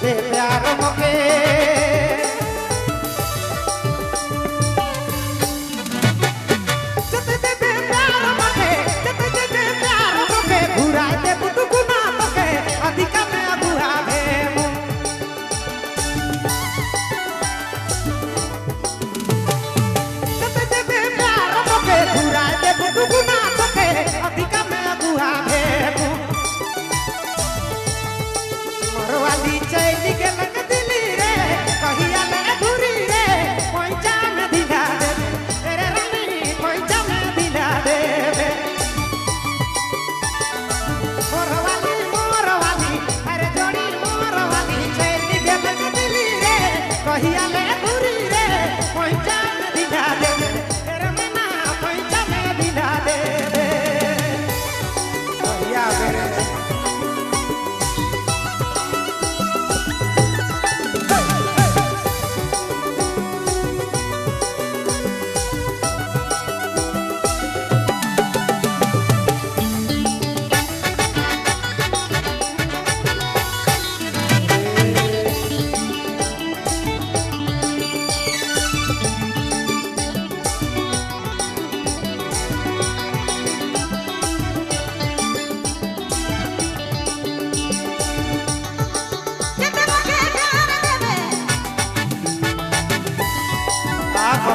दे प्यार मके जते दे प्यार मके जते दे प्यार मके घुराए दे बुटुकुना मके अधिका में अगुआ भेमु जते दे प्यार मके घुराए दे बुटुकुना मके अधिका में अगुआ भेमु मरवाली चैली के लग दिली रे कहिया ले धुरी रे पैसा में दिला दे तेरे रानी पैसा में दिला दे मोरवाली अरे जोड़ी मोरवाली चैली के लग दिली रे कहिया ले धुरी रे पैसा में दिला दे तेरे मना पैसा में दिला दे कहिया मेरे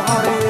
हरे